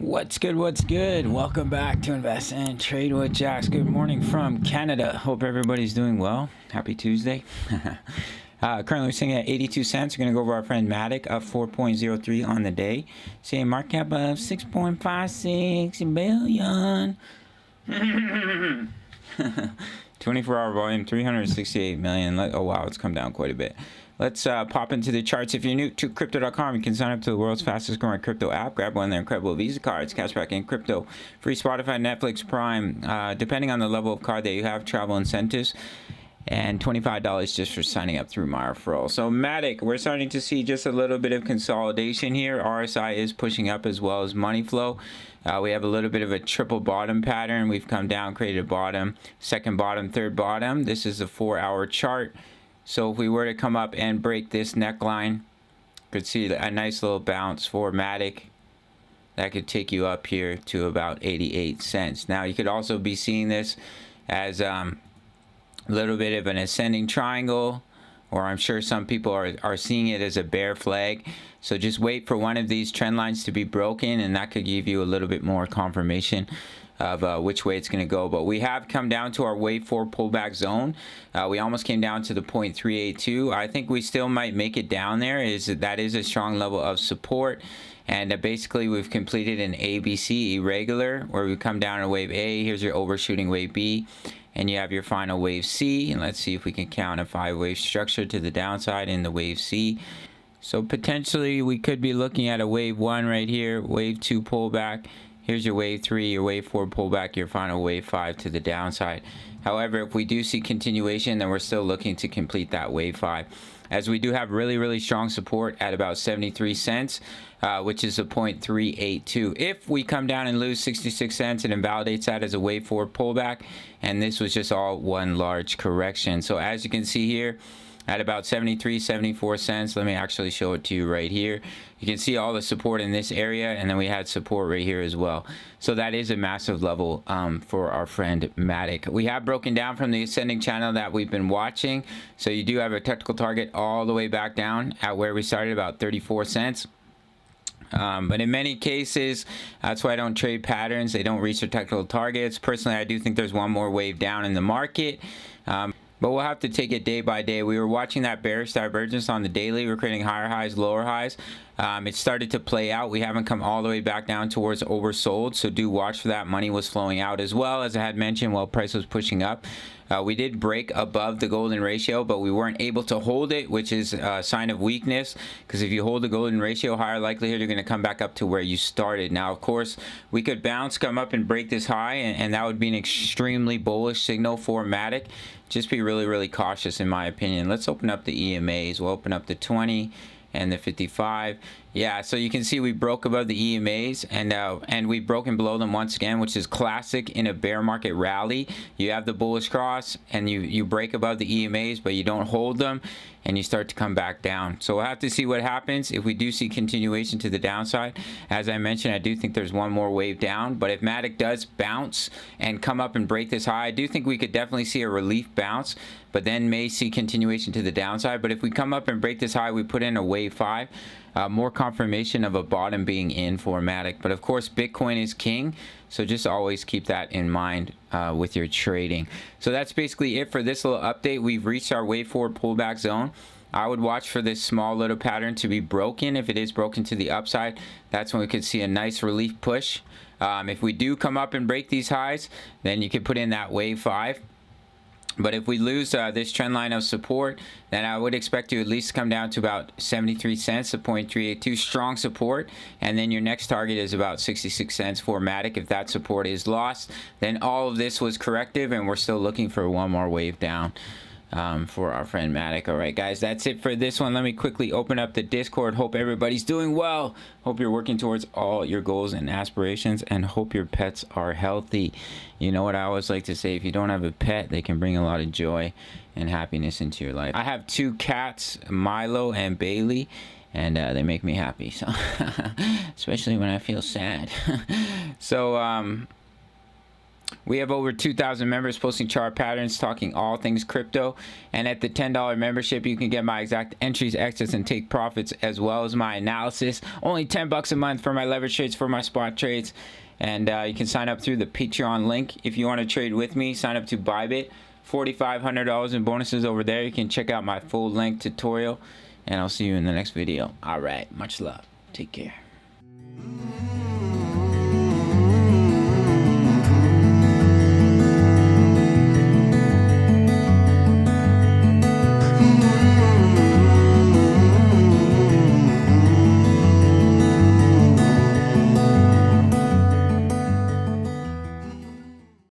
What's good? What's good? Welcome back to Invest and Trade with Jax. Good morning from Canada. Hope everybody's doing well. Happy Tuesday. Currently we're sitting at 82 cents. We're going to go over our friend Matic, up 4.03 on the day. Seeing market cap of 6.56 billion. 24-hour volume, 368 million. Oh, wow, it's come down quite a bit. Let's pop into the charts. If you're new to crypto.com, you can sign up to the world's fastest growing crypto app. Grab one of their incredible Visa cards, cashback in crypto, free Spotify, Netflix, Prime, depending on the level of card that you have, travel incentives, and $25 just for signing up through my referral. So Matic, we're starting to see just a little bit of consolidation here. RSI is pushing up as well as money flow. We have a little bit of a triple bottom pattern. We've come down, created a bottom, second bottom, third bottom. This is a 4-hour chart. So if we were to come up and break this neckline, you could see a nice little bounce for Matic. That could take you up here to about 88 cents. Now you could also be seeing this as a little bit of an ascending triangle, or I'm sure some people are seeing it as a bear flag. So just wait for one of these trend lines to be broken, and that could give you a little bit more confirmation of which way it's going to go. But we have come down to our wave 4 pullback zone. We almost came down to the 0.382. I think we still might make it down there. That is a strong level of support. And basically we've completed an ABC irregular, where we come down to wave A. Here's your overshooting wave B, and you have your final wave C. And let's see if we can count a 5-wave structure to the downside in the wave C. So potentially we could be looking at a wave 1 right here, wave 2 pullback. Here's your wave 3, your wave 4 pullback, your final wave 5 to the downside. However, if we do see continuation, then we're still looking to complete that wave 5. As we do have really strong support at about 73 cents, which is a 0.382. If we come down and lose 66 cents, it invalidates that as a wave 4 pullback. And this was just all one large correction. So as you can see here, at about 74 cents. Let me actually show it to you right here. You can see all the support in this area, and then we had support right here as well. So that is a massive level for our friend Matic. We have broken down from the ascending channel that we've been watching. So you do have a technical target all the way back down at where we started, about 34 cents. But in many cases, that's why I don't trade patterns. They don't reach their technical targets. Personally, I do think there's one more wave down in the market. But we'll have to take it day by day. We were watching that bearish divergence on the daily. We're creating higher highs, lower highs. It started to play out. We haven't come all the way back down towards oversold, so do watch for that. Money was flowing out as well, as I had mentioned, while price was pushing up. We did break above the golden ratio, but we weren't able to hold it, which is a sign of weakness, because if you hold the golden ratio, higher likelihood you're going to come back up to where you started. Now, of course, we could bounce, come up and break this high, and that would be an extremely bullish signal for Matic. Just be really cautious, in my opinion. Let's open up the EMAs. We'll open up the 20 and the 55. Yeah, so you can see we broke above the EMAs, and we've broken below them once again, which is classic in a bear market rally. You have the bullish cross, and you break above the EMAs, but you don't hold them, and you start to come back down. So we'll have to see what happens if we do see continuation to the downside. As I mentioned, I do think there's one more wave down, but if Matic does bounce and come up and break this high, I do think we could definitely see a relief bounce, but then may see continuation to the downside. But if we come up and break this high, we put in a wave 5, more confirmation of a bottom being in for Matic. But of course, Bitcoin is king, so just always keep that in mind with your trading. So that's basically it for this little update. We've reached our wave 4 pullback zone. I would watch for this small little pattern to be broken. If it is broken to the upside, that's when we could see a nice relief push. If we do come up and break these highs, then you could put in that wave 5. But if we lose this trend line of support, then I would expect to at least come down to about 73 cents, a 0.382, strong support. And then your next target is about 66 cents for Matic. If that support is lost, then all of this was corrective, and we're still looking for one more wave down for our friend Matic. All right, guys, that's it for this one. Let me quickly open up the Discord. Hope everybody's doing well. Hope you're working towards all your goals and aspirations, and hope your pets are healthy. You know what I always like to say, if you don't have a pet, they can bring a lot of joy and happiness into your life. I have 2 cats, Milo and Bailey, and they make me happy, so especially when I feel sad. So We have over 2,000 members posting chart patterns, talking all things crypto. And at the $10 membership, you can get my exact entries, exits, and take profits, as well as my analysis. Only $10 a month for my leverage trades, for my spot trades. And you can sign up through the Patreon link. If you want to trade with me, sign up to Bybit. $4,500 in bonuses over there. You can check out my full length tutorial. And I'll see you in the next video. All right. Much love. Take care.